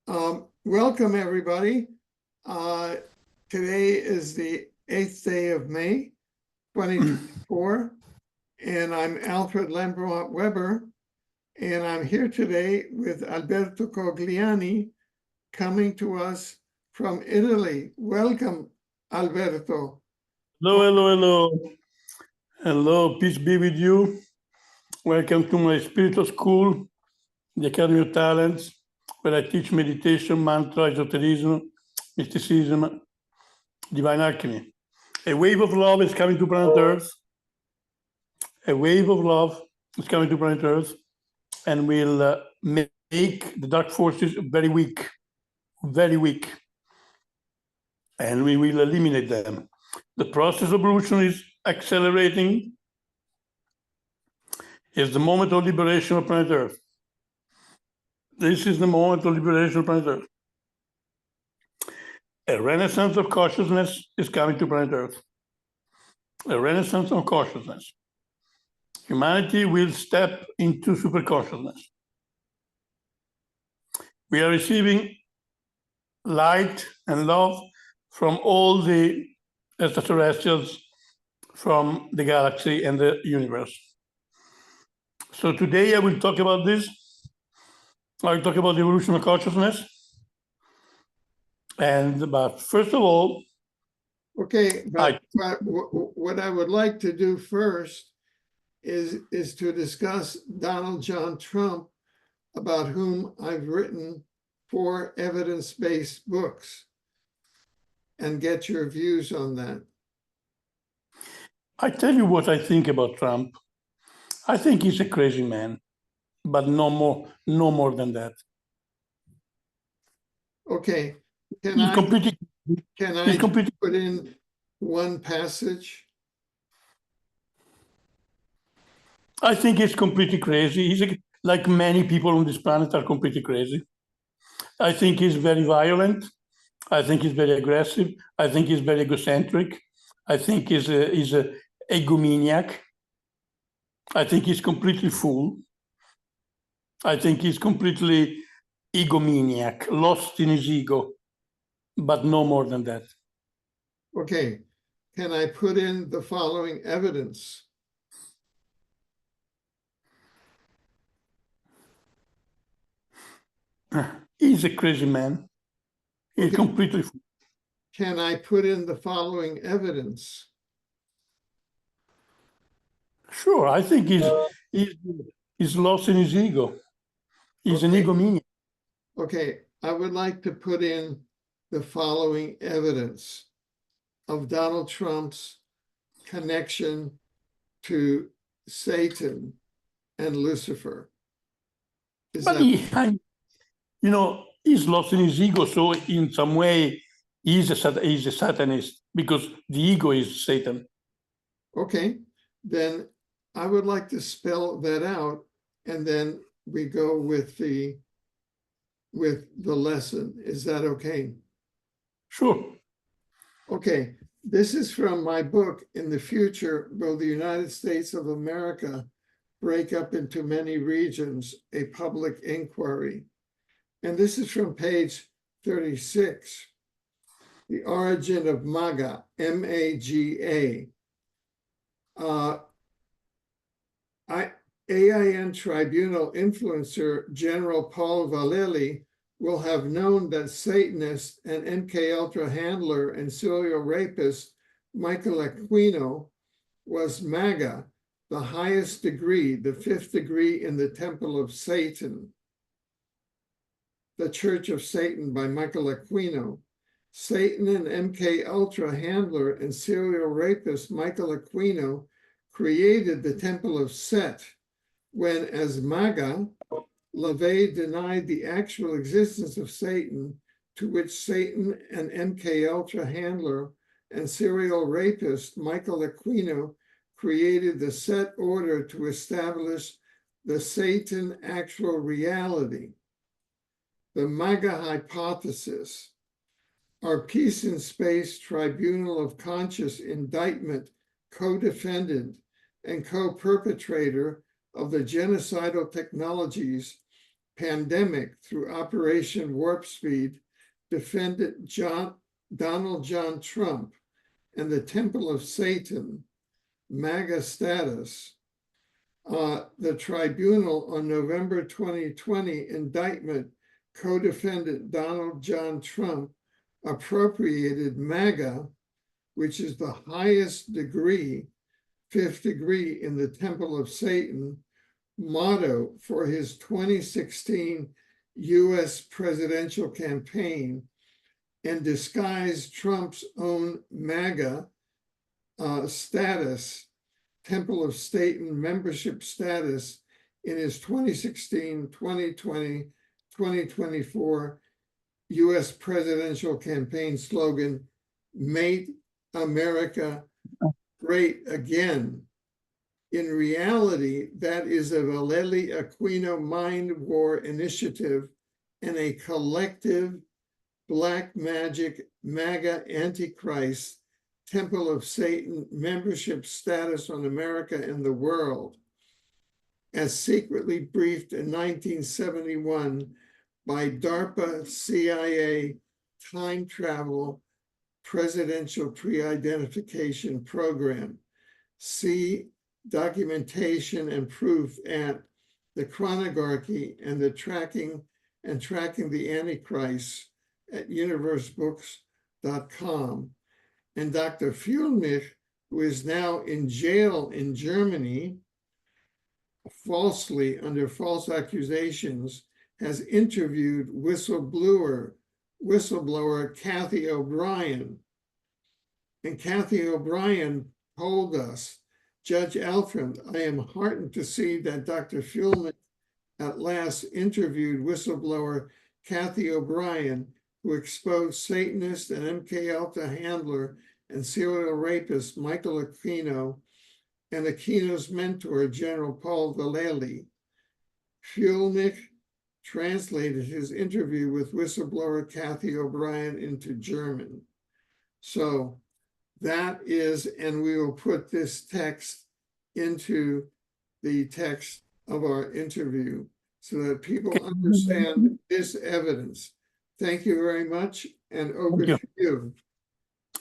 Welcome, everybody. Today is the 8th day of May, 2024, and I'm Alfred Lambrot Weber, and I'm here today with Alberto Cogliani, coming to us from Italy. Welcome, Alberto. Hello, hello, hello. Hello, peace be with you. Welcome to my spiritual school, the Academy of Talents, where I teach meditation, mantra, esotericism, mysticism, divine alchemy. A wave of love is coming to planet Earth. A wave of love is coming to planet Earth and will make the dark forces very weak, and we will eliminate them. The process of evolution is accelerating. Is the moment of liberation of planet Earth. This is the moment of liberation of planet Earth. A renaissance of consciousness is coming to planet Earth. A renaissance of consciousness. Humanity will step into superconsciousness. We are receiving light and love from all the extraterrestrials from the galaxy and the universe. So today I will talk about this. I will talk about the evolution of consciousness. But first of all, okay, but what I would like to do first is to discuss Donald John Trump, about whom I've written 4 evidence-based books, and get your views on that. I tell you what I think about Trump. I think he's a crazy man, but no more than that. Okay, can I put in one passage? I think he's completely crazy. He's like many people on this planet are completely crazy. I think he's very violent. I think he's very aggressive. I think he's very egocentric. I think he's a egomaniac. I think he's completely fool. I think he's completely egomaniac, lost in his ego, but no more than that. Okay, can I put in the following evidence? He's a crazy man. He's completely fool. Can I put in the following evidence? Sure, I think he's lost in his ego. He's an egomaniac. Okay, I would like to put in the following evidence of Donald Trump's connection to Satan and Lucifer. But he's lost in his ego, so in some way he's a Satanist, because the ego is Satan. Okay, then I would like to spell that out, and then we go with the lesson. Is that okay? Sure. Okay, this is from my book, In the Future, Will the United States of America Break Up into Many Regions, a Public Inquiry. And this is from page 36. The origin of MAGA, M-A-G-A. AIN Tribunal influencer General Paul Vallely will have known that Satanist and MKUltra handler and serial rapist Michael Aquino was MAGA, the highest degree, the 5th degree in the Temple of Satan, the Church of Satan by Michael Aquino. Satan and MKUltra handler and serial rapist Michael Aquino created the Temple of Set when, as MAGA, LaVey denied the actual existence of Satan, to which Satan and MKUltra handler and serial rapist Michael Aquino created the set order to establish the Satan actual reality. The MAGA hypothesis, our peace in space tribunal of conscious indictment, co-defendant, and co-perpetrator of the genocidal technologies pandemic through Operation Warp Speed defended Donald John Trump and the Temple of Satan, MAGA status. The tribunal on November 2020 indictment co-defendant Donald John Trump appropriated MAGA, which is the highest degree, fifth degree in the Temple of Satan, motto for his 2016 US presidential campaign, and disguised Trump's own MAGA status, Temple of Satan membership status, in his 2016, 2020, 2024 US presidential campaign slogan, "Make America Great Again." In reality, that is a Valeli Aquino mind war initiative and a collective black magic MAGA Antichrist Temple of Satan membership status on America and the world, as secretly briefed in 1971 by DARPA CIA time travel presidential pre-identification program. See documentation and proof at the Chronography and the Tracking the Antichrist at universebooks.com. And Dr. Fuhlmich, who is now in jail in Germany, falsely under false accusations, has interviewed whistleblower Kathy O'Brien. And Kathy O'Brien told us, "Judge Alfred, I am heartened to see that Dr. Fuhlmich at last interviewed whistleblower Kathy O'Brien, who exposed Satanist and MK Ultra handler and serial rapist Michael Aquino and Aquino's mentor, General Paul Vallely." Fuhlmich translated his interview with whistleblower Kathy O'Brien into German. So that is, and we will put this text into the text of our interview so that people understand this evidence. Thank you very much, and over to you.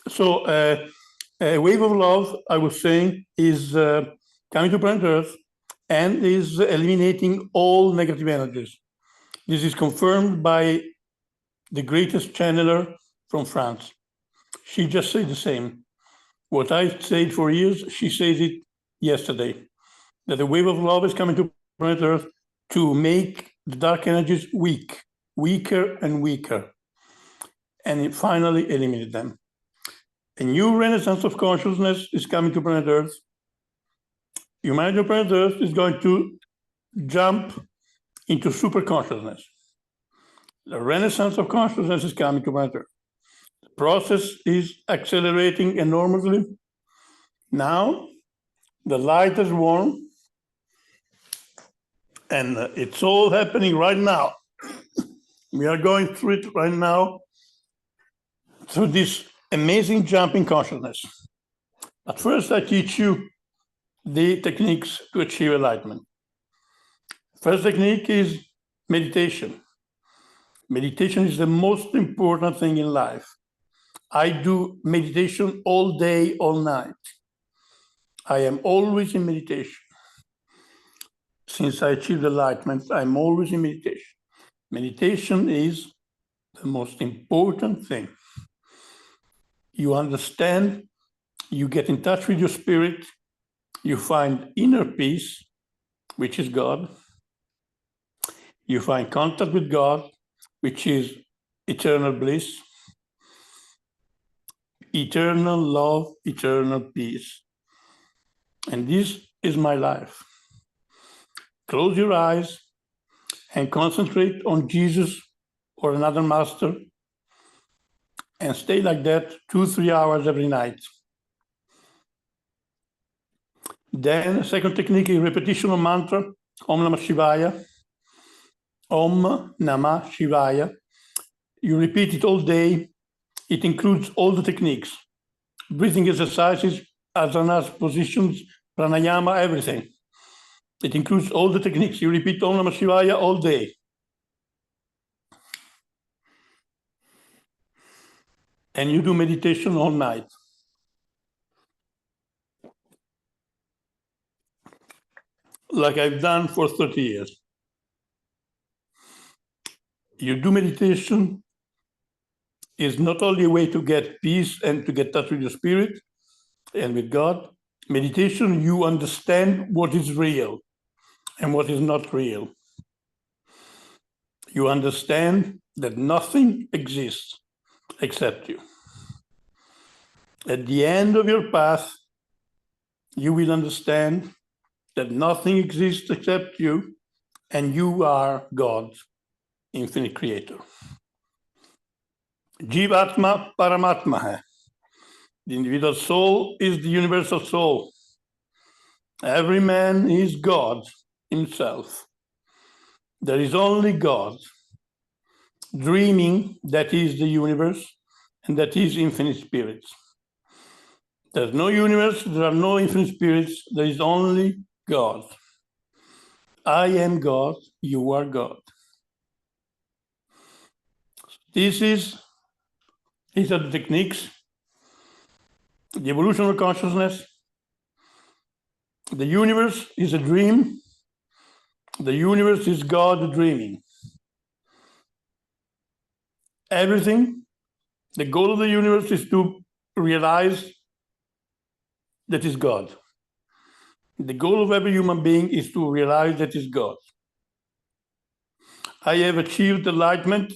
So a wave of love, I was saying, is coming to planet Earth and is eliminating all negative energies. This is confirmed by the greatest channeler from France. She just said the same. What I said for years, she says it yesterday, that the wave of love is coming to planet Earth to make the dark energies weaker and weaker, and it finally eliminate them. A new renaissance of consciousness is coming to planet Earth. Humanity on planet Earth is going to jump into super consciousness. The renaissance of consciousness is coming to planet Earth. The process is accelerating enormously. Now, the light is warm, and it's all happening right now. We are going through it right now, through this amazing jump in consciousness. But first, I teach you the techniques to achieve enlightenment. First technique is meditation. Meditation is the most important thing in life. I do meditation all day, all night. I am always in meditation. Since I achieved enlightenment, I'm always in meditation. Meditation is the most important thing. You understand, you get in touch with your spirit, you find inner peace, which is God. You find contact with God, which is eternal bliss, eternal love, eternal peace. And this is my life. Close your eyes and concentrate on Jesus or another master, and stay like that 2-3 hours every night. Then, second technique is repetition of mantra, Om Namah Shivaya. Om Namah Shivaya. You repeat it all day. It includes all the techniques. Breathing exercises, asanas, positions, pranayama, everything. It includes all the techniques. You repeat Om Namah Shivaya all day. and you do meditation all night. Like I've done for 30 years. You do meditation is not only a way to get peace and to get touch with your spirit and with God. Meditation, you understand what is real and what is not real. You understand that nothing exists except you. At the end of your path, you will understand that nothing exists except you, and you are God's infinite creator. Jivatma Paramatma hai. The individual soul is the universal soul. Every man is God himself. There is only God, dreaming that is the universe and that is infinite spirits. There's no universe, there are no infinite spirits, there is only God. I am God, you are God. These are the techniques, the evolution of consciousness. The universe is a dream. The universe is God dreaming. Everything, the goal of the universe is to realize that is God. The goal of every human being is to realize that is God. I have achieved enlightenment,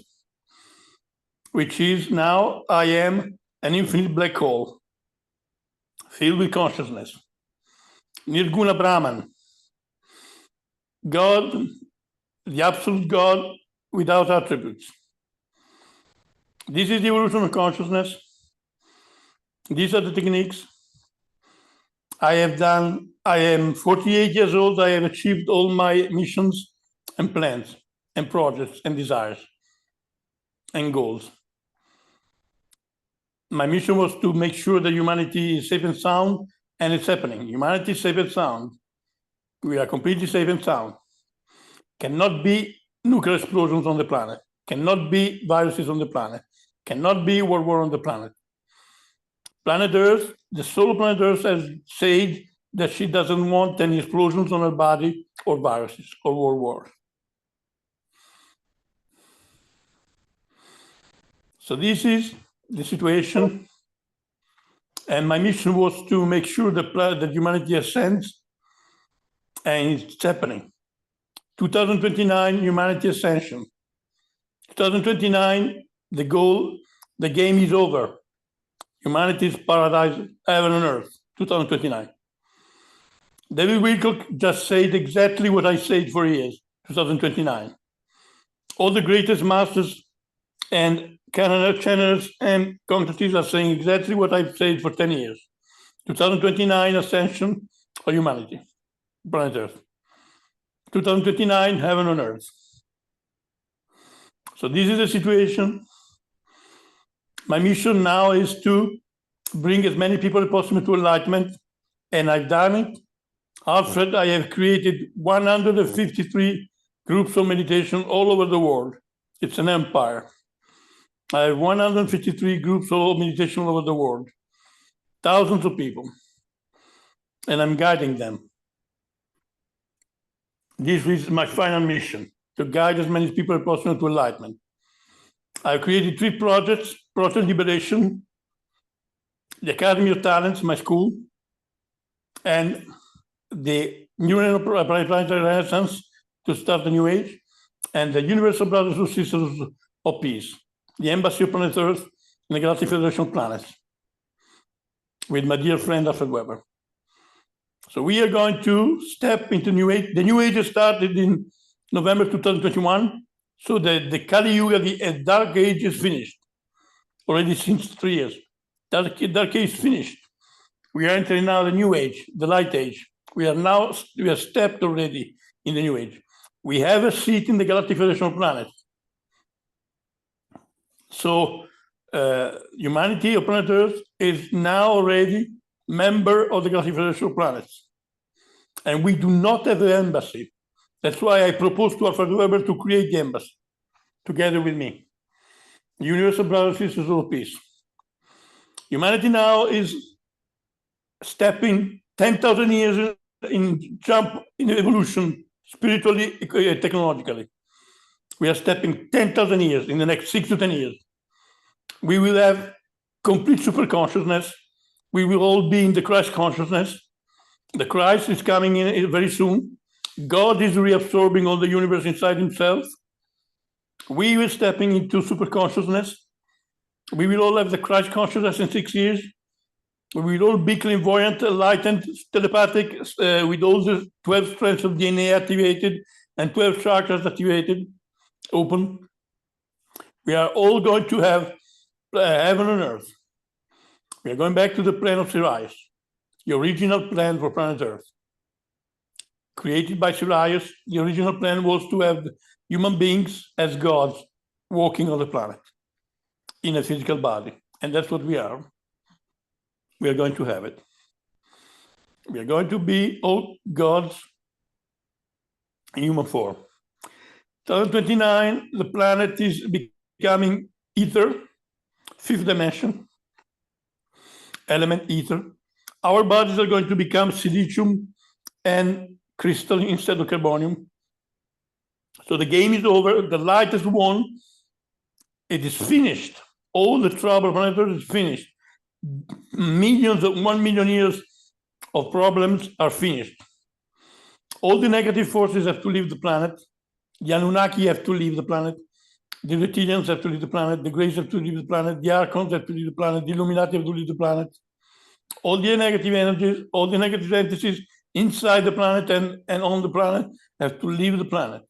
which is now I am an infinite black hole filled with consciousness. Nirguna Brahman, God, the absolute God without attributes. This is the evolution of consciousness. These are the techniques. I am 48 years old. I have achieved all my missions and plans and projects and desires and goals. My mission was to make sure that humanity is safe and sound, and it's happening. Humanity is safe and sound. We are completely safe and sound. Cannot be nuclear explosions on the planet. Cannot be viruses on the planet. Cannot be world war on the planet. Planet Earth, the soul of planet Earth has said that she doesn't want any explosions on her body or viruses or world war. So this is the situation. And my mission was to make sure that humanity ascends, and it's happening. 2029, humanity ascension. 2029, the goal, the game is over. Humanity's paradise, heaven and earth, 2029. David Wilcock just said exactly what I said for years, 2029. All the greatest masters and channels and consciousness are saying exactly what I've said for 10 years. 2029, ascension of humanity, planet Earth. 2029, heaven on earth. So this is the situation. My mission now is to bring as many people as possible to enlightenment, and I've done it. Alfred, I have created 153 groups of meditation all over the world. It's an empire. I have 153 groups of meditation all over the world, thousands of people, and I'm guiding them. This is my final mission, to guide as many people as possible to enlightenment. I've created 3 projects: Project Liberation, the Academy of Talents, my school, and the New Planetary Rennaisance to start the New Age, and the Universal Brothers and Sisters of Peace, the Embassy of Planet Earth and the Galactic Federation of Planets, with my dear friend Alfred Weber. So we are going to step into New Age. The New Age started in November 2021, so the Kali Yuga, the Dark Age, is finished already since 3 years. Dark Age is finished. We are entering now the New Age, the Light Age. We are stepped already in the New Age. We have a seat in the Galactic Federation of Planets. So humanity of planet Earth is now already member of the Galactic Federation of Planets. And we do not have an embassy. That's why I proposed to Alfred Weber to create the embassy together with me. Universal Brothers and Sisters of Peace. Humanity now is stepping 10,000 years in jump in evolution, spiritually, technologically. We are stepping 10,000 years in the next 6 to 10 years. We will have complete super consciousness. We will all be in the Christ consciousness. The Christ is coming in very soon. God is reabsorbing all the universe inside himself. We will stepping into super consciousness. We will all have the Christ consciousness in 6 years. We will all be clairvoyant, enlightened, telepathic, with all the 12 strands of DNA activated and 12 chakras activated, open. We are all going to have heaven on earth. We are going back to the plan of Sirius, the original plan for planet Earth. Created by Sirius, the original plan was to have human beings as gods walking on the planet in a physical body. And that's what we are. We are going to have it. We are going to be all gods in human form. 2029, the planet is becoming ether, fifth dimension, element ether. Our bodies are going to become silicium and crystal instead of carbonium. So the game is over. The light has won. It is finished. All the trouble of planet Earth is finished. Millions of 1 million years of problems are finished. All the negative forces have to leave the planet. The Anunnaki have to leave the planet. The reptilians have to leave the planet. The Greys have to leave the planet. The Archons have to leave the planet. The Illuminati have to leave the planet. All the negative energies, all the negative entities inside the planet and on the planet have to leave the planet.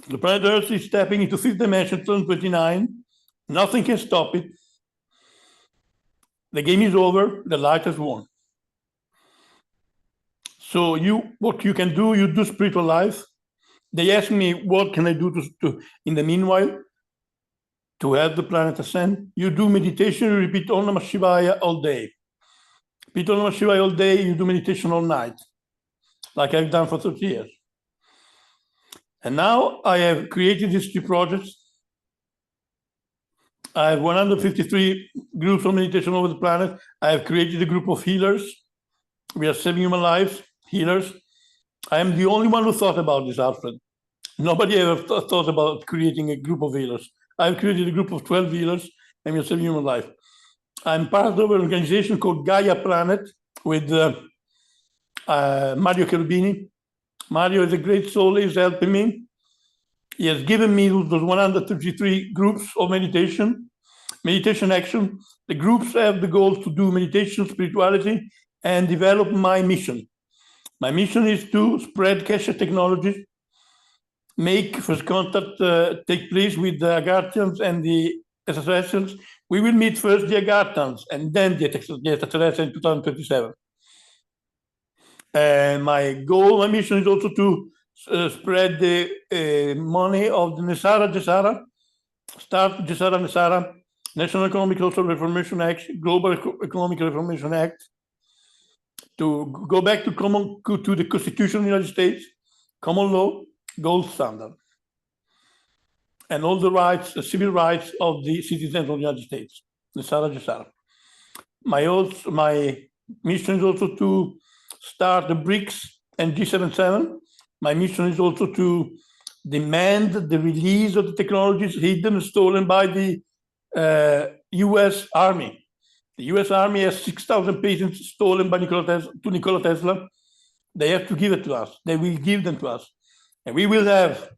The planet Earth is stepping into fifth dimension, 2029. Nothing can stop it. The game is over. The light has won. So what you can do, you do spiritual life. They ask me, what can I do to in the meanwhile to help the planet ascend? You do meditation, you repeat Om Namah Shivaya all day. Repeat Om Namah Shivaya all day, you do meditation all night, like I've done for 30 years. And now I have created these 3 projects. I have 153 groups of meditation over the planet. I have created a group of healers. We are saving human lives, healers. I am the only one who thought about this, Alfred. Nobody ever thought about creating a group of healers. I've created a group of 12 healers, and we are saving human life. I'm part of an organization called Gaia Planet with Mario Cherubini. Mario is a great soul. He's helping me. He has given me those 133 groups of meditation action. The groups have the goal to do meditation, spirituality, and develop my mission. My mission is to spread Kesha technologies, make first contact take place with the Agarthans and the extraterrestrials. We will meet first the Agarthans and then the extraterrestrials in 2027. And my goal, my mission is also to spread the money of the Gesara, start Gesara, National Economic Social Reformation Act, Global Economic Reformation Act, to go back to the Constitution of the United States, common law, gold standard, and all the rights, the civil rights of the citizens of the United States, the Gesara. My mission is also to start the BRICS and G77. My mission is also to demand the release of the technologies hidden and stolen by the US Army. The US Army has 6,000 patents stolen by Nikola Tesla. They have to give it to us. They will give them to us. And we will have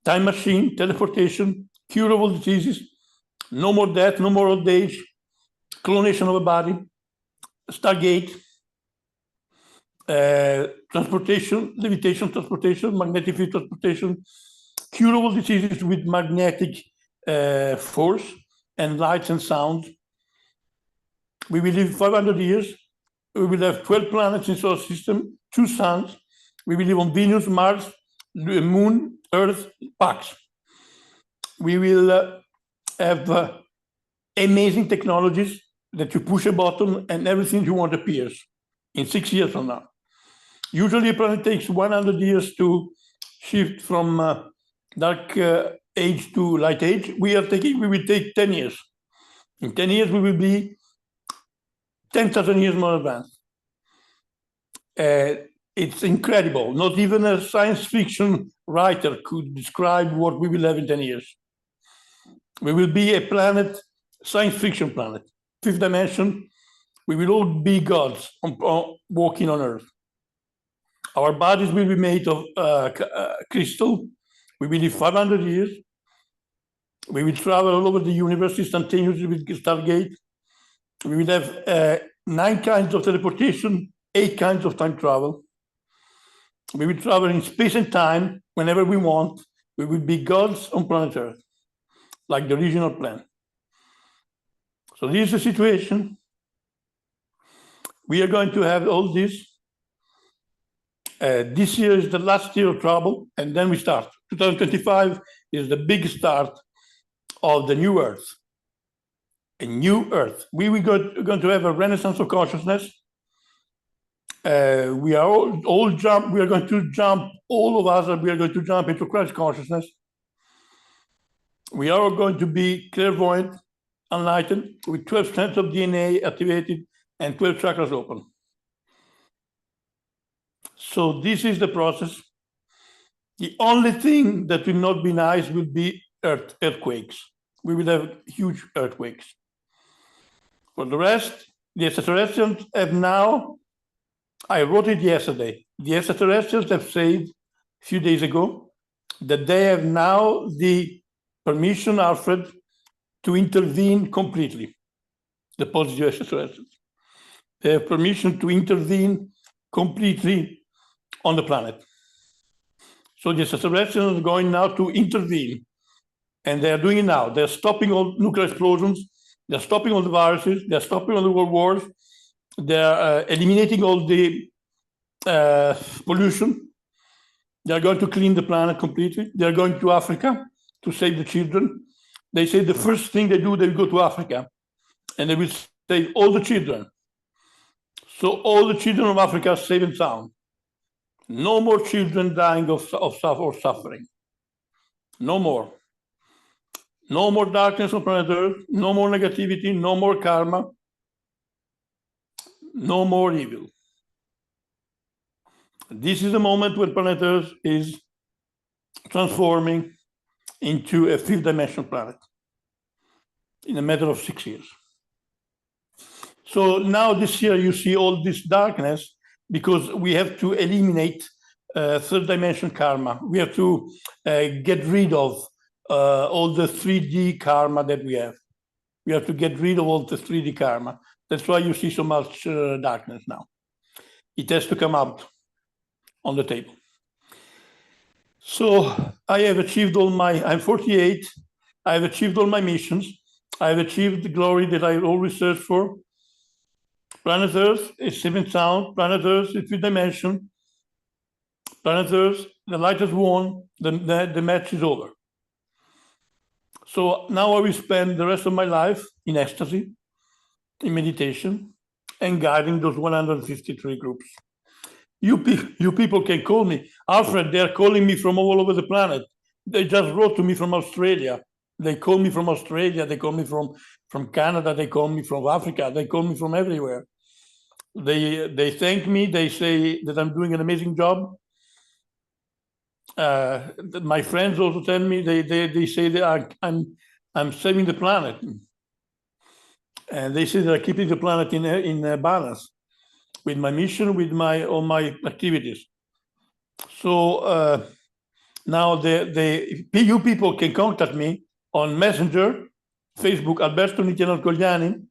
time machine, teleportation, curable diseases, no more death, no more old age, clonation of a body, Stargate, transportation, levitation transportation, magnetic field transportation, curable diseases with magnetic force and lights and sound. We will live 500 years. We will have 12 planets in the solar system, 2 suns. We will live on Venus, Mars, the Moon, Earth, Pax. We will have amazing technologies that you push a button and everything you want appears in 6 years from now. Usually a planet takes 100 years to shift from dark age to light age. We will take 10 years. In 10 years, we will be 10,000 years more advanced. It's incredible. Not even a science fiction writer could describe what we will have in 10 years. We will be a planet, science fiction planet, fifth dimension. We will all be gods walking on Earth. Our bodies will be made of crystal. We will live 500 years. We will travel all over the universe instantaneously with Stargate. We will have 9 kinds of teleportation, 8 kinds of time travel. We will travel in space and time whenever we want. We will be gods on planet Earth, like the original plan. So this is the situation. We are going to have all this. This year is the last year of trouble, and then we start. 2025 is the big start of the new Earth. A new Earth. We are going to have a renaissance of consciousness. We are all jump. We are going to jump. All of us we are going to jump into Christ consciousness. We are all going to be clairvoyant, enlightened, with 12 strands of DNA activated and 12 chakras open. So this is the process. The only thing that will not be nice will be earthquakes. We will have huge earthquakes. For the rest, the extraterrestrials have now, I wrote it yesterday, the extraterrestrials have said a few days ago that they have now the permission, Alfred, to intervene completely, the positive extraterrestrials. They have permission to intervene completely on the planet. So the extraterrestrials are going now to intervene, and they are doing it now. They're stopping all nuclear explosions, they're stopping all the viruses, they're stopping all the world wars, they're eliminating all the pollution. They're going to clean the planet completely. They're going to Africa to save the children. They say the first thing they do, they go to Africa, and they will save all the children. So all the children of Africa are safe and sound. No more children dying of suffering. No more. No more darkness on planet Earth. No more negativity. No more karma. No more evil. This is the moment when planet Earth is transforming into a fifth dimensional planet in a matter of 6 years. So now this year you see all this darkness because we have to eliminate third dimension karma. We have to get rid of all the 3D karma that we have. We have to get rid of all the 3D karma. That's why you see so much darkness now. It has to come out on the table. So I have achieved I'm 48. I have achieved all my missions. I have achieved the glory that I always searched for. Planet Earth is safe and sound. Planet Earth is fifth dimension. Planet Earth, the light has won. The match is over. So now I will spend the rest of my life in ecstasy, in meditation, and guiding those 153 groups. You people can call me. Alfred, they're calling me from all over the planet. They just wrote to me from Australia. They call me from Australia. They call me from Canada. They call me from Africa. They call me from everywhere. They thank me. They say that I'm doing an amazing job. My friends also tell me, they say that I'm saving the planet. And they say that I'm keeping the planet in balance with my mission, with all my activities. So now you people can contact me on Messenger, Facebook, Alberto Cogliani.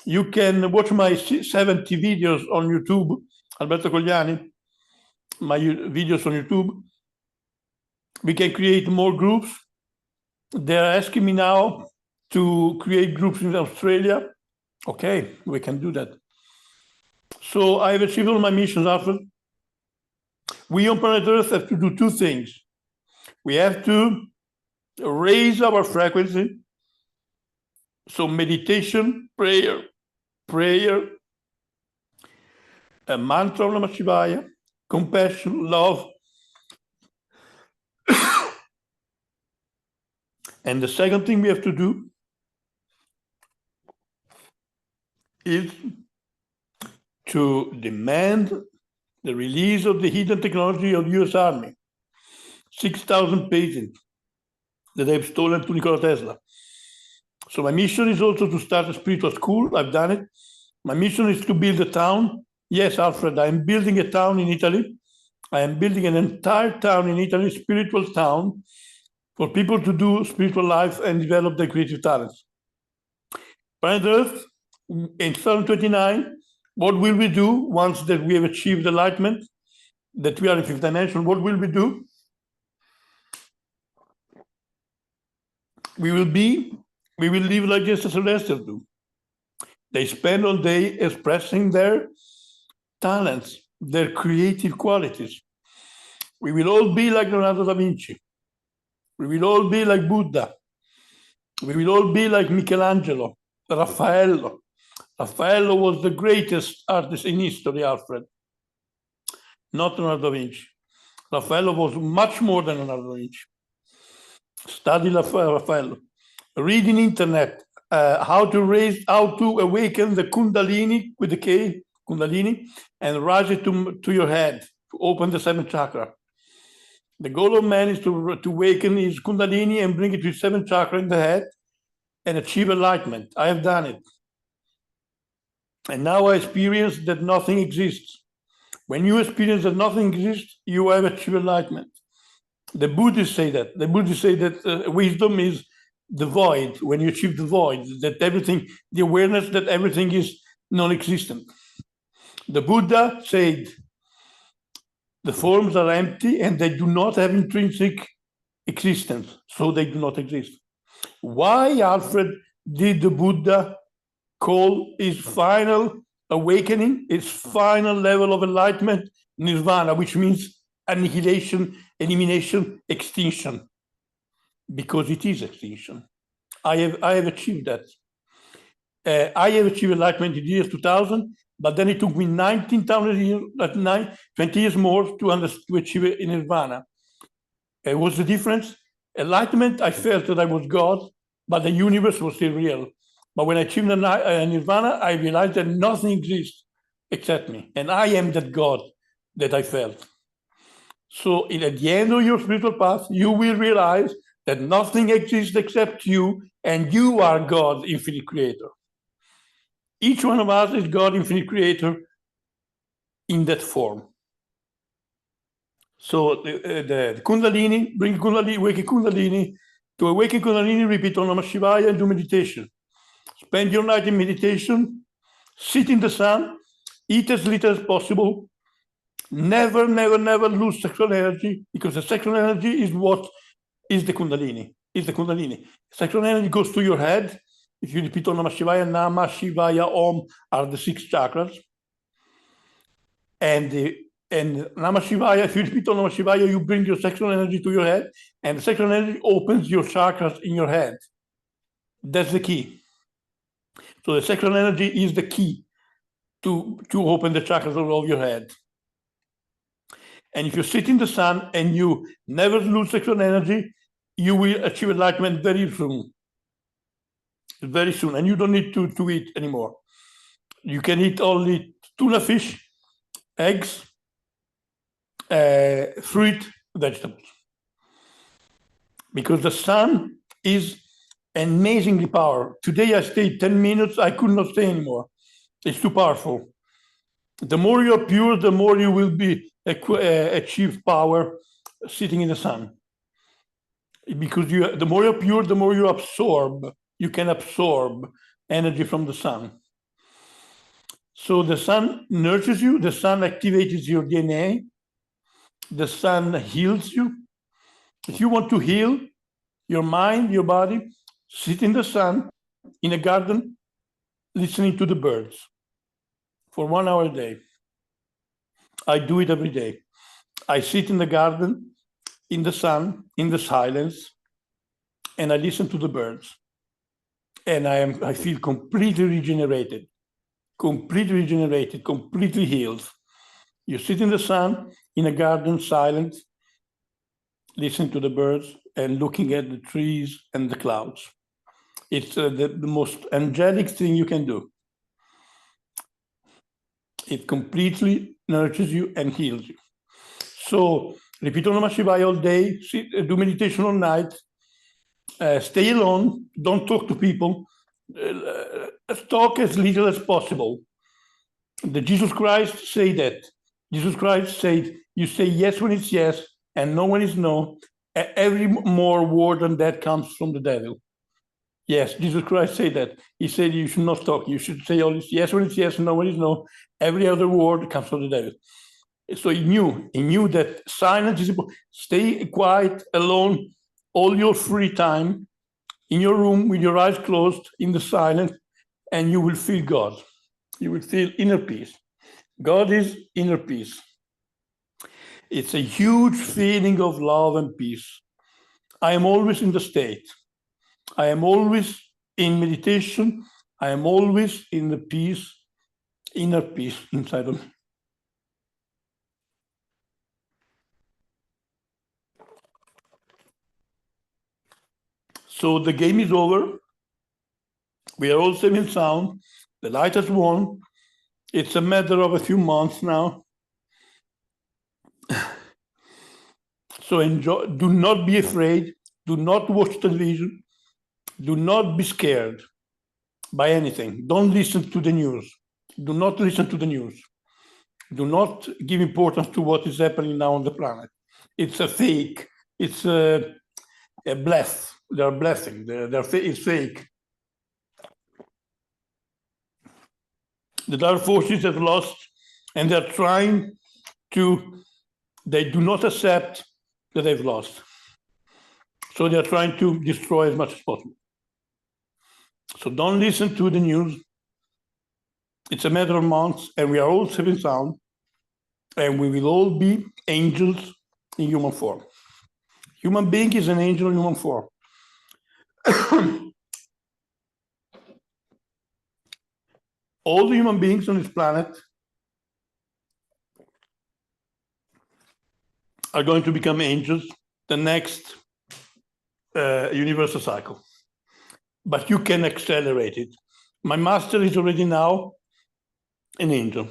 You can watch my 70 videos on YouTube, Alberto Cogliani, my videos on YouTube. We can create more groups. They're asking me now to create groups in Australia. Okay, we can do that. So I've achieved all my missions, Alfred. We on planet Earth have to do 2 things. We have to raise our frequency. So meditation, prayer, a mantra of Namah Shivaya, compassion, love. And the second thing we have to do is to demand the release of the hidden technology of the US Army, 6,000 patents that they've stolen to Nikola Tesla. So my mission is also to start a spiritual school. I've done it. My mission is to build a town. Yes, Alfred, I am building a town in Italy. I am building an entire town in Italy, spiritual town, for people to do spiritual life and develop their creative talents. Planet Earth, in 2029, what will we do once that we have achieved enlightenment, that we are in fifth dimension? What will we do? We will live like just the Celestials do. They spend all day expressing their talents, their creative qualities. We will all be like Leonardo da Vinci. We will all be like Buddha. We will all be like Michelangelo, Raffaello. Raffaello was the greatest artist in history, Alfred, not Leonardo da Vinci. Raffaello was much more than Leonardo da Vinci. Study Raffaello. Read in internet how to awaken the Kundalini with the K, Kundalini, and rise it to your head to open the seventh chakra. The goal of man is to awaken his Kundalini and bring it to his seventh chakra in the head and achieve enlightenment. I have done it. And now I experience that nothing exists. When you experience that nothing exists, you have achieved enlightenment. The Buddhists say that. The Buddhists say that wisdom is the void, when you achieve the void, that everything, the awareness that everything is non-existent. The Buddha said, the forms are empty and they do not have intrinsic existence, so they do not exist. Why, Alfred, did the Buddha call his final awakening, his final level of enlightenment, nirvana, which means annihilation, elimination, extinction? Because it is extinction. I have achieved that. I have achieved enlightenment in the year 2000, but then it took me 19,000 years, 20 years more to achieve it in nirvana. What's the difference? Enlightenment, I felt that I was God, but the universe was still real. But when I achieved nirvana, I realized that nothing exists except me. And I am that God that I felt. So at the end of your spiritual path, you will realize that nothing exists except you, and you are God, infinite creator. Each one of us is God, infinite creator, in that form. So the Kundalini, bring Kundalini, awaken Kundalini. To awaken Kundalini, repeat Om Namah Shivaya and do meditation. Spend your night in meditation, sit in the sun, eat as little as possible. Never, never, never lose sexual energy, because the sexual energy is what is the Kundalini. Is the Kundalini. Sexual energy goes to your head. If you repeat Om Namah Shivaya, Nama, Shivaya, Om are the 6 chakras. And Namah Shivaya, if you repeat Om Namah Shivaya, you bring your sexual energy to your head, and the sexual energy opens your chakras in your head. That's the key. So the sexual energy is the key to open the chakras of your head. And if you sit in the sun and you never lose sexual energy, you will achieve enlightenment very soon. Very soon. And you don't need to eat anymore. You can eat only tuna fish, eggs, fruit, vegetables. Because the sun is amazingly powerful. Today I stayed 10 minutes, I could not stay anymore. It's too powerful. The more you're pure, the more you will achieve power sitting in the sun. Because the more you're pure, the more you can absorb energy from the sun. So the sun nurtures you, the sun activates your DNA, the sun heals you. If you want to heal your mind, your body, sit in the sun, in a garden, listening to the birds for 1 hour a day. I do it every day. I sit in the garden, in the sun, in the silence, and I listen to the birds. And I feel completely regenerated, completely healed. You sit in the sun, in a garden, silent, listening to the birds and looking at the trees and the clouds. It's the most angelic thing you can do. It completely nurtures you and heals you. So repeat Om Namah Shivaya all day, do meditation all night, stay alone, don't talk to people, talk as little as possible. The Jesus Christ say that. Jesus Christ said, you say yes when it's yes and no when it's no. Every more word than that comes from the devil. Yes, Jesus Christ said that. He said you should not talk. You should say always yes when it's yes and no when it's no. Every other word comes from the devil. So he knew that silence is important. Stay quiet, alone, all your free time, in your room with your eyes closed, in the silence, and you will feel God. You will feel inner peace. God is inner peace. It's a huge feeling of love and peace. I am always in the state. I am always in meditation. I am always in the peace, inner peace inside of me. So the game is over. We are all safe and sound. The light has won. It's a matter of a few months now. So enjoy. Do not be afraid. Do not watch television. Do not be scared by anything. Don't listen to the news. Do not listen to the news. Do not give importance to what is happening now on the planet. It's a fake. It's a bless. They're blessing. It's fake. The dark forces have lost, and they're trying to. They do not accept that they've lost. So they're trying to destroy as much as possible. So don't listen to the news. It's a matter of months, and we are all safe and sound, and we will all be angels in human form. Human being is an angel in human form. All the human beings on this planet are going to become angels the next universal cycle. But you can accelerate it. My master is already now an angel.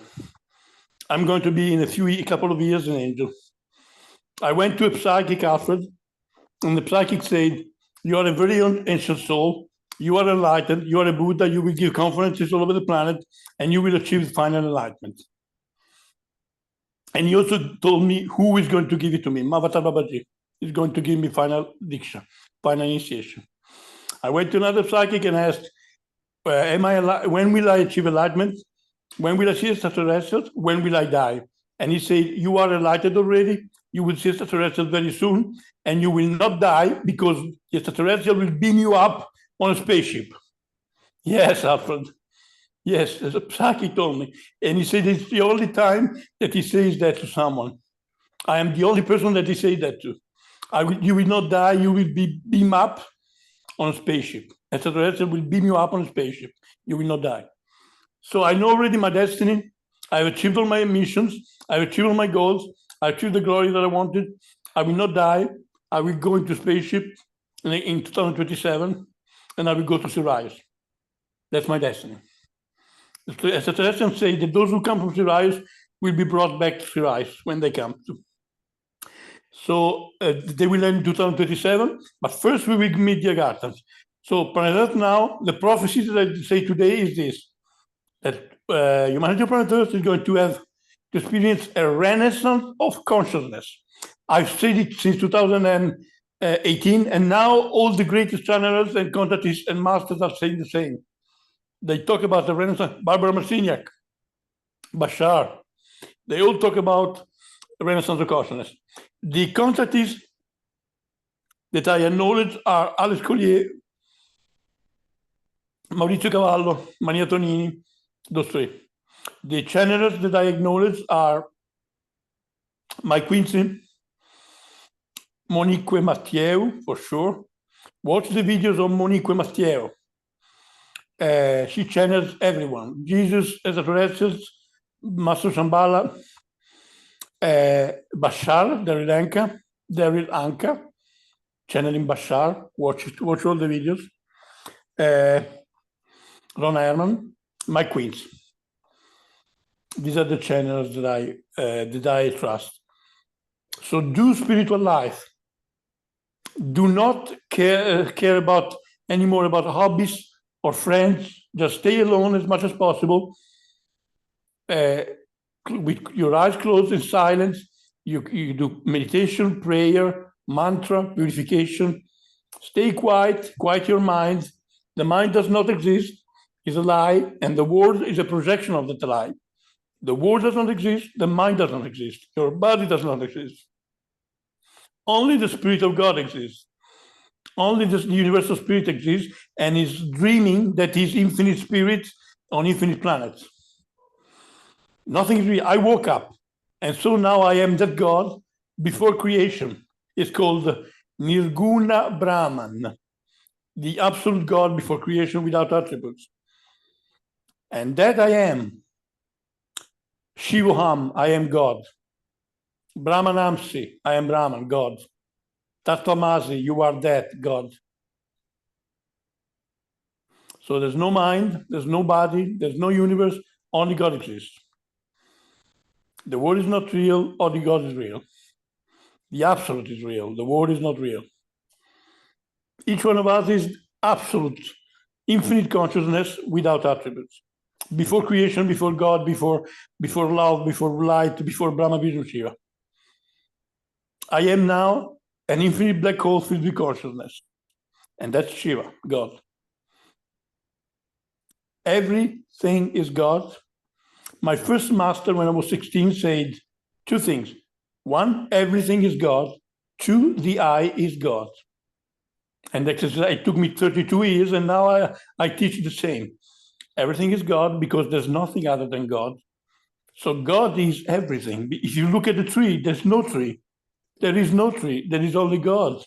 I'm going to be in a couple of years an angel. I went to a psychic afterwards, and the psychic said, you are a very ancient soul, you are enlightened, you are a Buddha, you will give conferences all over the planet, and you will achieve final enlightenment. And he also told me who is going to give it to me. Mavatar Babaji is going to give me final diksha, final initiation. I went to another psychic and asked, when will I achieve enlightenment? When will I see extraterrestrials? When will I die? And he said, you are enlightened already. You will see extraterrestrials very soon, and you will not die because the extraterrestrial will beam you up on a spaceship. Yes, Alfred. Yes, as a psychic told me. And he said it's the only time that he says that to someone. I am the only person that he says that to. You will not die. You will be beamed up on a spaceship. Extraterrestrial will beam you up on a spaceship. You will not die. So I know already my destiny. I've achieved all my missions. I've achieved all my goals. I achieved the glory that I wanted. I will not die. I will go into spaceship in 2027, and I will go to Sirius. That's my destiny. The extraterrestrials say that those who come from Sirius will be brought back to Sirius when they come to. So they will end in 2027, but first we will meet the Agarthans. So planet Earth now, the prophecy that I say today is this, that humanity on planet Earth is going to have to experience a renaissance of consciousness. I've said it since 2018, and now all the greatest channelers and contactists and masters are saying the same. They talk about the renaissance. Barbara Marciniak, Bashar, they all talk about the renaissance of consciousness. The contactists that I acknowledge are Alex Collier, Maurizio Cavallo, Maria Tonini, those three. The channelers that I acknowledge are Mike Quincy, Monique Matteo, for sure. Watch the videos of Monique Matteo. She channels everyone. Jesus, extraterrestrials, Master Shambhala, Bashar, Daryl Anka, channeling Bashar. Watch all the videos. Ron Herman, Mike Queens. These are the channels that I trust. So do spiritual life. Do not care about anymore about hobbies or friends. Just stay alone as much as possible. With your eyes closed in silence, you do meditation, prayer, mantra, purification. Stay quiet, quiet your mind. The mind does not exist, it's a lie, and the world is a projection of that lie. The world does not exist, the mind does not exist, your body does not exist. Only the Spirit of God exists. Only the universal spirit exists and is dreaming that he's infinite spirit on infinite planets. Nothing is real. I woke up, and so now I am that God before creation. It's called Nirguna Brahman, the absolute God before creation without attributes. And that I am. Shivoham, I am God. Brahmanamsi, I am Brahman, God. Tattvamasi, you are that, God. So there's no mind, there's no body, there's no universe, only God exists. The world is not real, only God is real. The absolute is real, the world is not real. Each one of us is absolute, infinite consciousness without attributes. Before creation, before God, before love, before light, before Brahma, Vishnu, Shiva. I am now an infinite black hole filled with consciousness. And that's Shiva, God. Everything is God. My first master, when I was 16, said two things. One, everything is God. Two, the I is God. And it took me 32 years, and now I teach the same. Everything is God because there's nothing other than God. So God is everything. If you look at the tree, there's no tree. There is no tree. There is only God.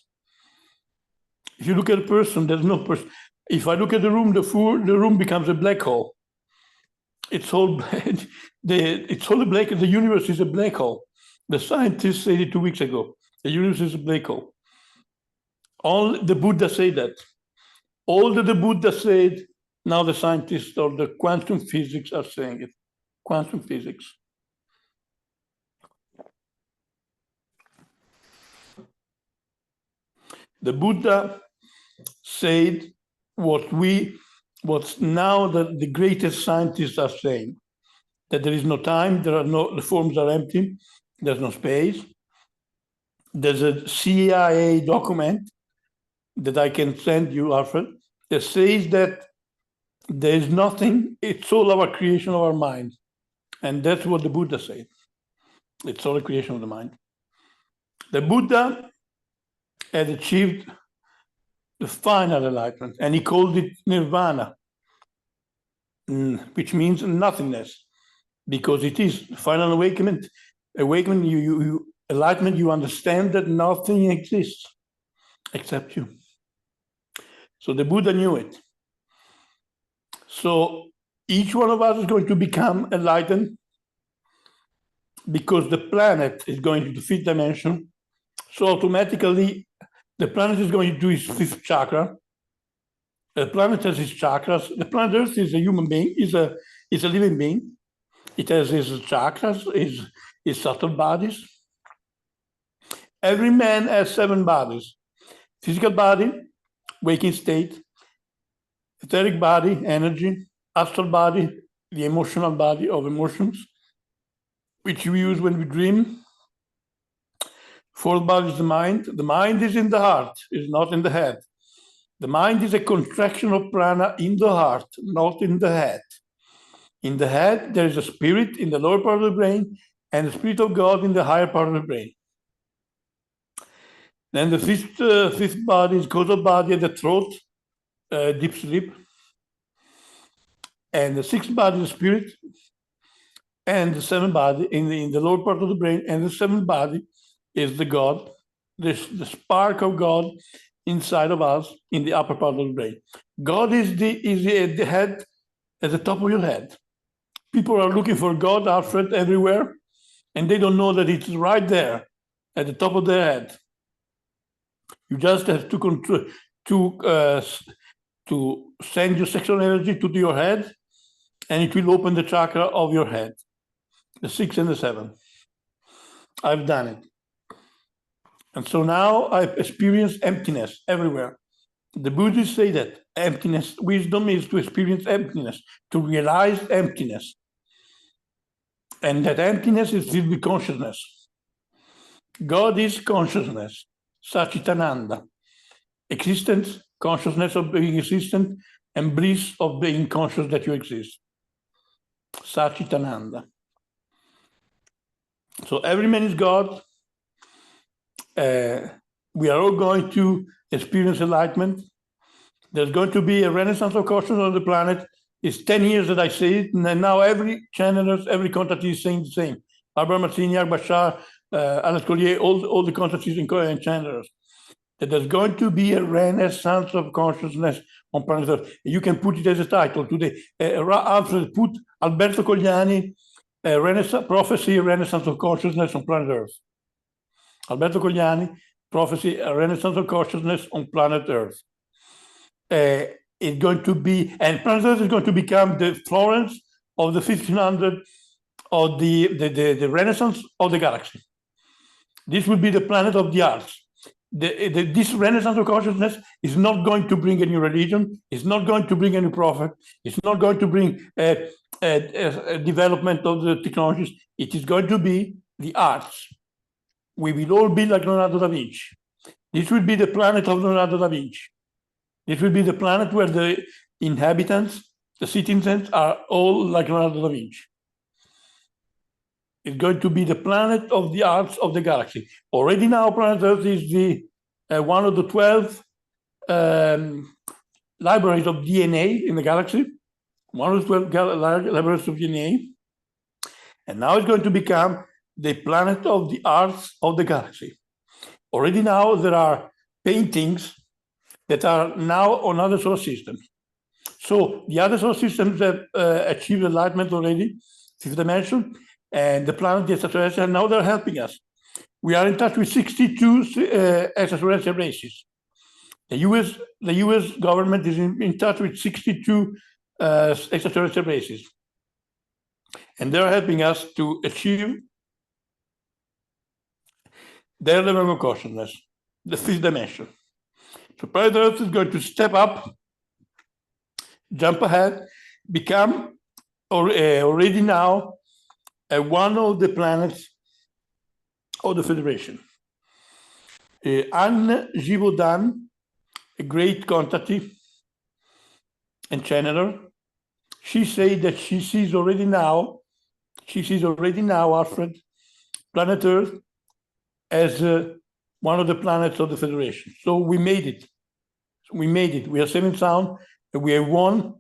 If you look at a person, there's no person. If I look at the room, the room becomes a black hole. It's all it's all a black. The universe is a black hole. The scientists said it 2 weeks ago. The universe is a black hole. All the Buddha said that. All that the Buddha said, now the scientists or the quantum physics are saying it. Quantum physics. The Buddha said what's now the greatest scientists are saying, that there is no time, the forms are empty, there's no space. There's a CIA document that I can send you, Alfred, that says that there is nothing, it's all our creation of our mind. And that's what the Buddha said. It's all a creation of the mind. The Buddha had achieved the final enlightenment, and he called it nirvana, which means nothingness, because it is final awakening. Enlightenment, you understand that nothing exists except you. So the Buddha knew it. So each one of us is going to become enlightened because the planet is going to the fifth dimension. So automatically, the planet is going to do its fifth chakra. The planet has its chakras. The planet Earth is a human being, is a living being. It has its chakras, its subtle bodies. Every man has 7 bodies. Physical body, waking state. Etheric body, energy. Astral body, the emotional body of emotions, which we use when we dream. Fourth body is the mind. The mind is in the heart, is not in the head. The mind is a contraction of prana in the heart, not in the head. In the head, there is a spirit in the lower part of the brain and the Spirit of God in the higher part of the brain. Then the fifth body is causal body at the throat, deep sleep. And the 6th body is spirit, and the 7th body in the lower part of the brain, and the 7th body is the God, the spark of God inside of us in the upper part of the brain. God is the head at the top of your head. People are looking for God, Alfred, everywhere, and they don't know that it's right there at the top of their head. You just have to send your sexual energy to your head, and it will open the chakra of your head. the 6 and the 7. I've done it. And so now I've experienced emptiness everywhere. The Buddhists say that emptiness, wisdom is to experience emptiness, to realize emptiness. And that emptiness is filled with consciousness. God is consciousness, Satchitananda. Existence, consciousness of being existent, and bliss of being conscious that you exist. Satchitananda. So every man is God. We are all going to experience enlightenment. There's going to be a renaissance of consciousness on the planet. It's 10 years that I say it, and now every channelers, every contact is saying the same. Albert Martini, Bashar, Alex Collier, all the contacts and channelers. That there's going to be a renaissance of consciousness on planet Earth. You can put it as a title today. Alfred put Alberto Cogliani, Prophecy, Renaissance of Consciousness on planet Earth. Alberto Cogliani, Prophecy, a Renaissance of Consciousness on planet Earth. It's going to be, and planet Earth is going to become the Florence of the 1500 of the Renaissance of the galaxy. This will be the planet of the arts. This Renaissance of consciousness is not going to bring a new religion. It's not going to bring a new prophet. It's not going to bring a development of the technologies. It is going to be the arts. We will all be like Leonardo da Vinci. This will be the planet of Leonardo da Vinci. This will be the planet where the inhabitants, the citizens, are all like Leonardo da Vinci. It's going to be the planet of the arts of the galaxy. Already now, planet Earth is the one of the 12 libraries of DNA in the galaxy. One of the 12 libraries of DNA. And now it's going to become the planet of the arts of the galaxy. Already now, there are paintings that are now on other solar systems. So the other solar systems have achieved enlightenment already, fifth dimension, and the planet, the extraterrestrial, now they're helping us. We are in touch with 62 extraterrestrial races. The US government is in touch with 62 extraterrestrial races. And they're helping us to achieve their level of consciousness, the fifth dimension. So planet Earth is going to step up, jump ahead, become already now one of the planets of the Federation. Anne Givaudan, a great contactee and channeler, she said that she sees already now, Alfred, planet Earth as one of the planets of the Federation. So we made it. We are safe and sound, and we have won.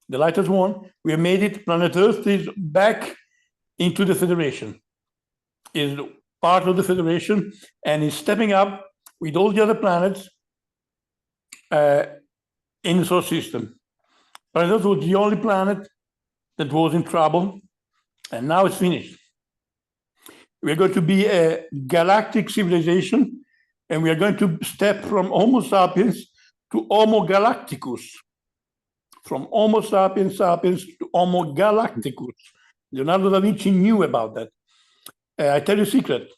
The light has won. We have made it. Planet Earth is back into the Federation, is part of the Federation, and is stepping up with all the other planets in the solar system. Planet Earth was the only planet that was in trouble, and now it's finished. We're going to be a galactic civilization, and we are going to step from Homo sapiens to Homo galacticus. From Homo sapiens to Homo galacticus. Leonardo da Vinci knew about that. I tell you a secret.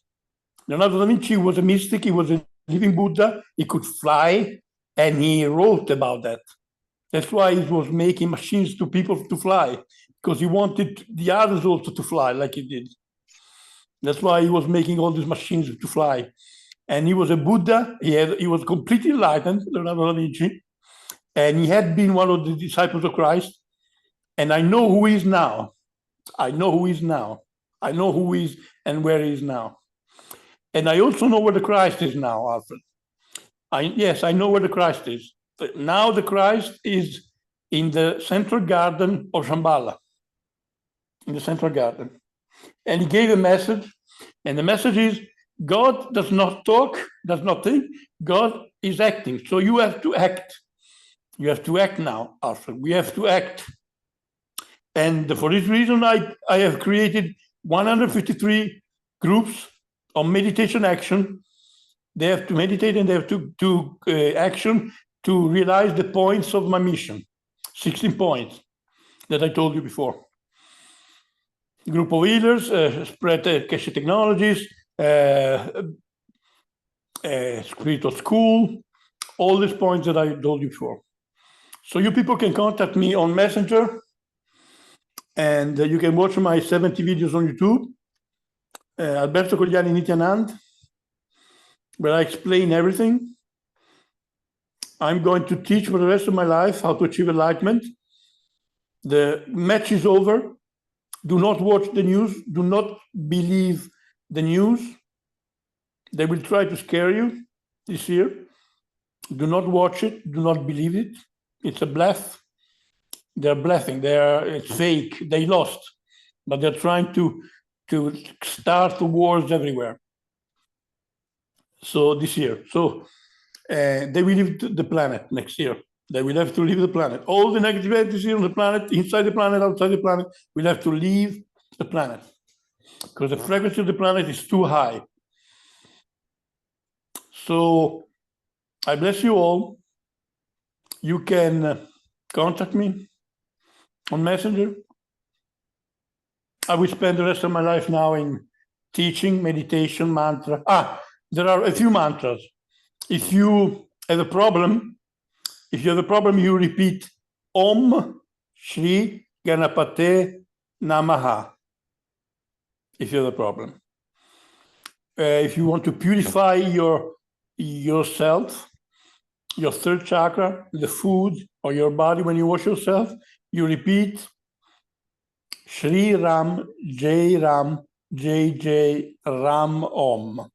Leonardo da Vinci was a mystic. He was a living Buddha. He could fly, and he wrote about that. That's why he was making machines to people to fly, because he wanted the others also to fly like he did. That's why he was making all these machines to fly. And he was a Buddha. He was completely enlightened, Leonardo da Vinci. And he had been one of the disciples of Christ. And I know who he is now. I know who he is now. I know who he is and where he is now. And I also know where the Christ is now, Alfred. Yes, I know where the Christ is. But now the Christ is in the central garden of Shambhala. In the central garden. And he gave a message. And the message is, God does not talk, does not think. God is acting. So you have to act. You have to act now, Alfred. We have to act. And for this reason, I have created 153 groups on meditation action. They have to meditate and they have to do action to realize the points of my mission. 16 points that I told you before. group of healers, spread Keshe technologies, spiritual school, all these points that I told you before. So you people can contact me on Messenger, and you can watch my 70 videos on YouTube, Alberto Cogliani Nityanand, where I explain everything. I'm going to teach for the rest of my life how to achieve enlightenment. The match is over. Do not watch the news. Do not believe the news. They will try to scare you this year. Do not watch it. Do not believe it. It's a bluff. They're bluffing. It's fake. They lost, but they're trying to start wars everywhere. So this year. So they will leave the planet next year. They will have to leave the planet. All the negative entities here on the planet, inside the planet, outside the planet, will have to leave the planet because the frequency of the planet is too high. So I bless you all. You can contact me on Messenger. I will spend the rest of my life now in teaching, meditation, mantra. There are a few mantras. If you have a problem, you repeat Om Shri Ganapate Namaha. If you have a problem. If you want to purify yourself, your third chakra, the food, or your body when you wash yourself, you repeat Shri Ram, Jai Ram, Jai Jai Ram Om.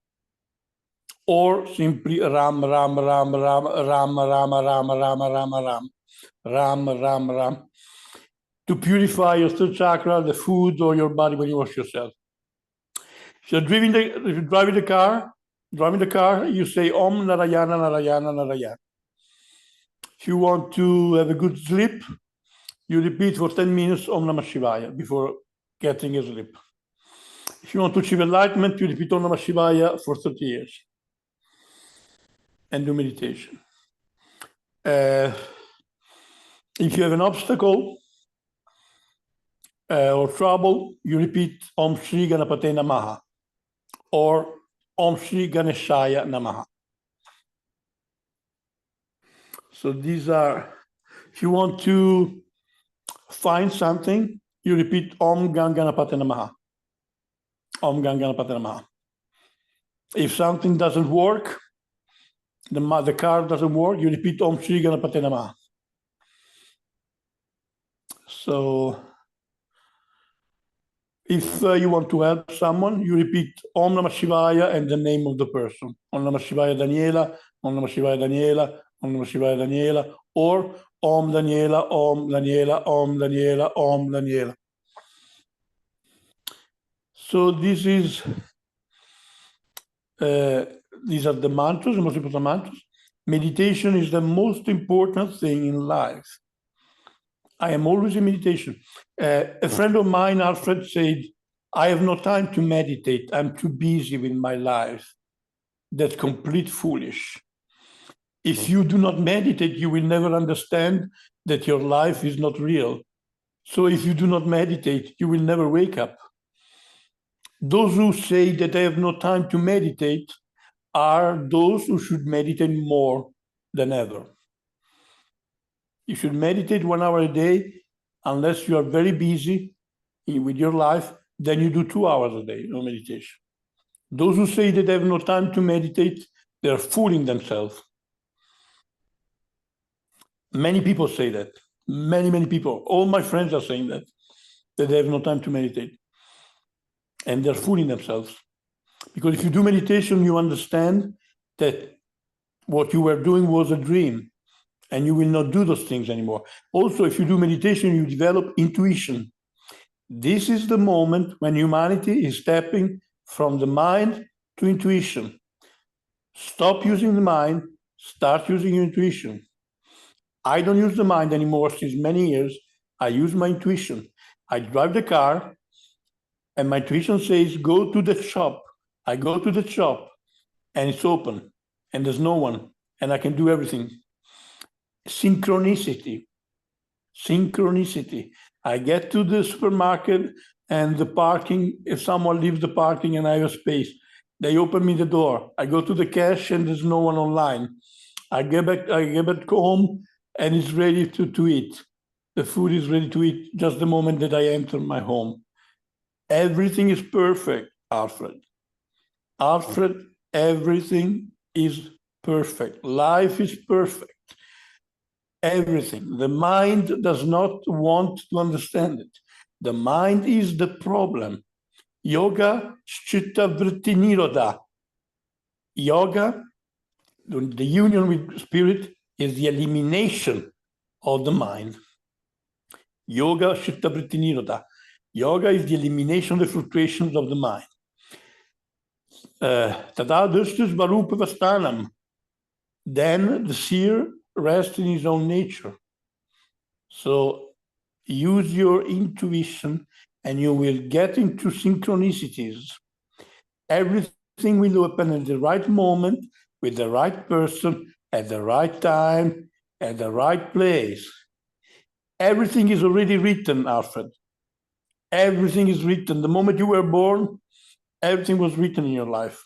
Or simply Ram, Ram, Ram, Ram, Ram, Ram, Ram, Ram, Ram, Ram, Ram, Ram, Ram. To purify your third chakra, the food, or your body when you wash yourself. If you're driving the car, you say Om Narayana, Narayana, Narayana. If you want to have a good sleep, you repeat for 10 minutes Om Namah Shivaya before getting a sleep. If you want to achieve enlightenment, you repeat Om Namah Shivaya for 30 years and do meditation. If you have an obstacle or trouble, you repeat Om Shri Ganapate Namaha or Om Shri Ganeshaya Namaha. So these are, if you want to find something, you repeat Om Ganganapate Namaha. Om Ganganapate Namaha. If something doesn't work, the car doesn't work, you repeat Om Shri Ganapate Namaha. So if you want to help someone, you repeat Om Namah Shivaya and the name of the person. Om Namah Shivaya Daniela, Om Namah Shivaya Daniela, Om Namah Shivaya Daniela, or Om Daniela, Om Daniela, Om Daniela, Om Daniela. So this is, these are the mantras, the most important mantras. Meditation is the most important thing in life. I am always in meditation. A friend of mine, Alfred, said, I have no time to meditate. I'm too busy with my life. That's complete foolish. If you do not meditate, you will never understand that your life is not real. So if you do not meditate, you will never wake up. Those who say that they have no time to meditate are those who should meditate more than ever. You should meditate 1 hour a day, unless you are very busy with your life, then you do 2 hours a day of meditation. Those who say that they have no time to meditate, they're fooling themselves. Many people say that. Many people. All my friends are saying that they have no time to meditate. And they're fooling themselves. Because if you do meditation, you understand that what you were doing was a dream. And you will not do those things anymore. Also, if you do meditation, you develop intuition. This is the moment when humanity is stepping from the mind to intuition. Stop using the mind, start using your intuition. I don't use the mind anymore since many years. I use my intuition. I drive the car, and my intuition says, go to the shop. I go to the shop, and it's open, and there's no one, and I can do everything. Synchronicity. Synchronicity. I get to the supermarket and the parking, if someone leaves the parking and I have space, they open me the door. I go to the cash and there's no one online. I get back home and it's ready to eat. The food is ready to eat just the moment that I enter my home. Everything is perfect, Alfred. Alfred, everything is perfect. Life is perfect. Everything. The mind does not want to understand it. The mind is the problem. Yoga chitta vritti nirodha. Yoga, the union with spirit, is the elimination of the mind. Yoga chitta vritti nirodha. Yoga is the elimination of the fluctuations of the mind. Tada dustus varupa vastanam. Then the seer rests in his own nature. So use your intuition and you will get into synchronicities. Everything will happen at the right moment, with the right person, at the right time, at the right place. Everything is already written, Alfred. Everything is written. The moment you were born, everything was written in your life.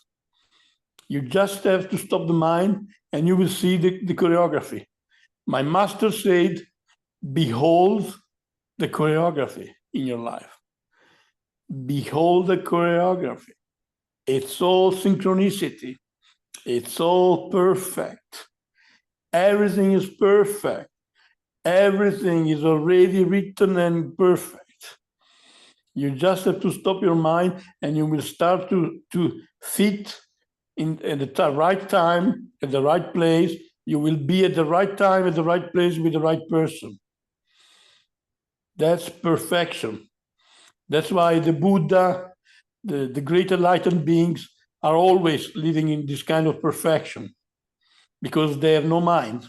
You just have to stop the mind and you will see the choreography. My master said, behold the choreography in your life. Behold the choreography. It's all synchronicity. It's all perfect. Everything is perfect. Everything is already written and perfect. You just have to stop your mind and you will start to fit at the right time, at the right place. You will be at the right time, at the right place with the right person. That's perfection. That's why the Buddha, the great enlightened beings are always living in this kind of perfection because they have no mind.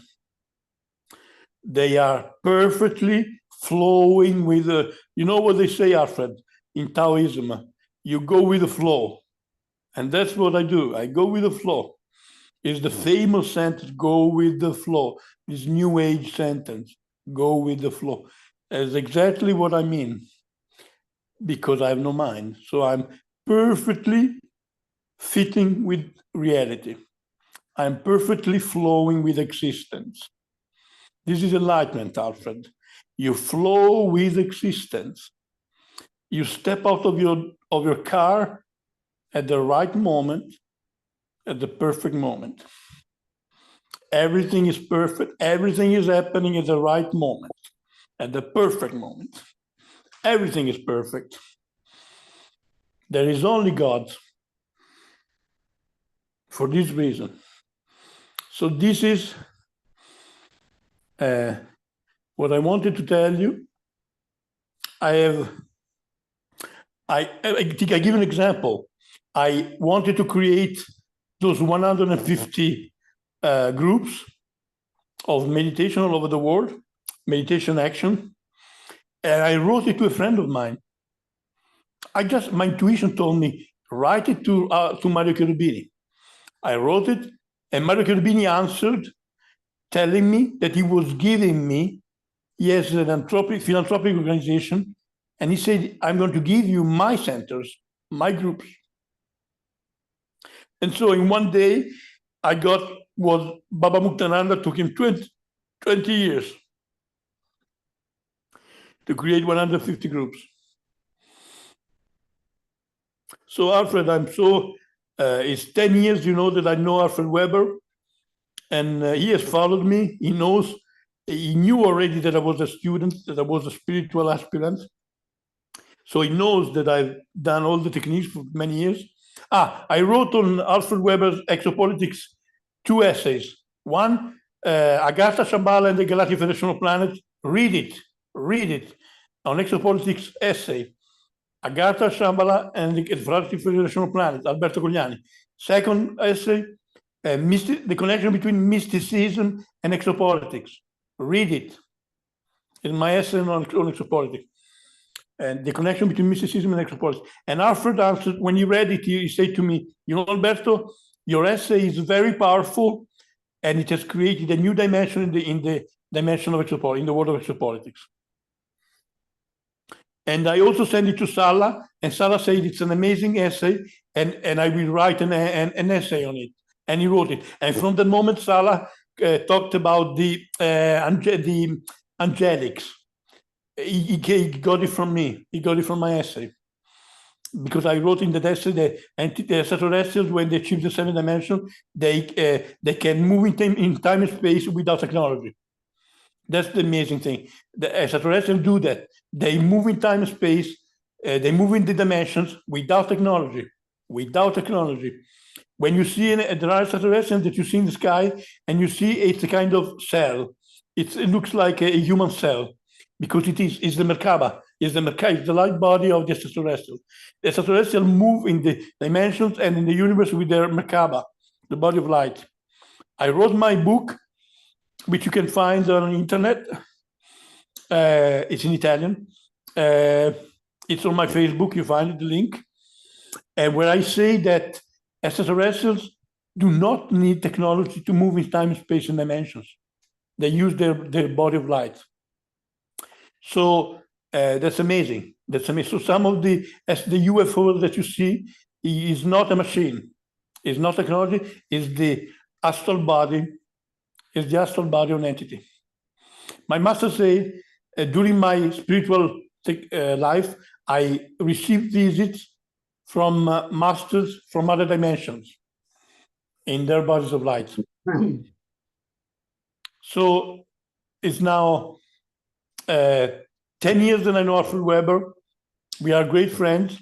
They are perfectly flowing with the, you know what they say, Alfred, in Taoism, you go with the flow. And that's what I do. I go with the flow. It's the famous sentence, go with the flow. This new age sentence, go with the flow. That's exactly what I mean, because I have no mind. So I'm perfectly fitting with reality. I'm perfectly flowing with existence. This is enlightenment, Alfred. You flow with existence. You step out of your car at the right moment, at the perfect moment. Everything is perfect. Everything is happening at the right moment, at the perfect moment. Everything is perfect. There is only God for this reason. So this is what I wanted to tell you. I think I give an example. I wanted to create those 150 groups of meditation all over the world, meditation action. And I wrote it to a friend of mine. My intuition told me, write it to Mario Cherubini. I wrote it, and Mario Cherubini answered, telling me that he was giving me, he has an philanthropic organization, and he said, I'm going to give you my centers, my groups. And so in one day, I got what Baba Muktananda took him 20 years to create 150 groups. So Alfred, I'm so, it's 10 years, you know, that I know Alfred Weber, and he has followed me. He knows, he knew already that I was a student, that I was a spiritual aspirant. So he knows that I've done all the techniques for many years. I wrote on Alfred Weber's Exopolitics 2 essays. One, Agartha Shambhala and the Galactic Federation of Planets. Read it. On Exopolitics essay. Agartha Shambhala and the Galactic Federation of Planets, Alberto Cogliani. Second essay, the connection between mysticism and exopolitics. Read it. In my essay on exopolitics. And the connection between mysticism and exopolitics. And Alfred answered, when he read it, he said to me, you know, Alberto, your essay is very powerful and it has created a new dimension in the dimension of exopolitics, in the world of exopolitics. And I also sent it to Sala, and Sala said it's an amazing essay, and I will write an essay on it. And he wrote it. And from the moment Sala talked about the angelics, he got it from me. He got it from my essay. Because I wrote in the essay that the extraterrestrials, when they achieve the seventh dimension, they can move in time and space without technology. That's the amazing thing. The extraterrestrials do that. They move in time and space. They move in the dimensions without technology. Without technology. When you see there are extraterrestrials that you see in the sky, and you see it's a kind of cell. It looks like a human cell, because it's the Merkaba. It's the light body of the extraterrestrial. The extraterrestrial move in the dimensions and in the universe with their Merkaba, the body of light. I wrote my book, which you can find on the internet. It's in Italian. It's on my Facebook. You find the link. And where I say that extraterrestrials do not need technology to move in time, space, and dimensions. They use their body of light. So that's amazing. That's amazing. So some of the UFO that you see is not a machine. It's not technology. It's the astral body. It's the astral body of an entity. My master said, during my spiritual life, I received visits from masters from other dimensions in their bodies of light. So it's now 10 years that I know Alfred Weber. We are great friends.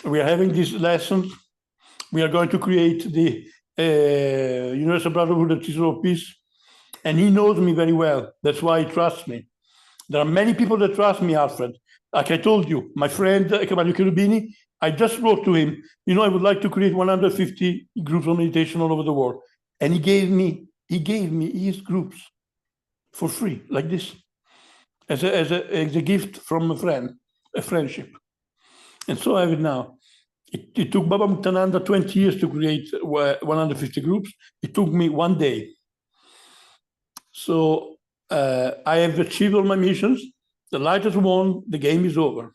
We are having these lessons. We are going to create the Universal Brotherhood of Chisel of Peace. And he knows me very well. That's why he trusts me. There are many people that trust me, Alfred. Like I told you, my friend Cavallo Cherubini, I just wrote to him, I would like to create 150 groups of meditation all over the world. And he gave me his groups for free, like this, as a gift from a friend, a friendship. And so I have it now. It took Baba Muktananda 20 years to create 150 groups. It took me 1 day. So I have achieved all my missions. The light has won. The game is over.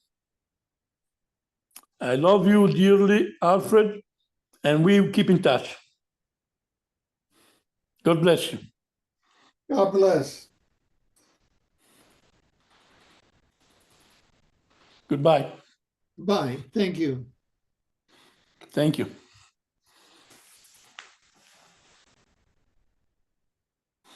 I love you dearly, Alfred, and we keep in touch. God bless you. God bless. Goodbye. Bye. Thank you. Thank you.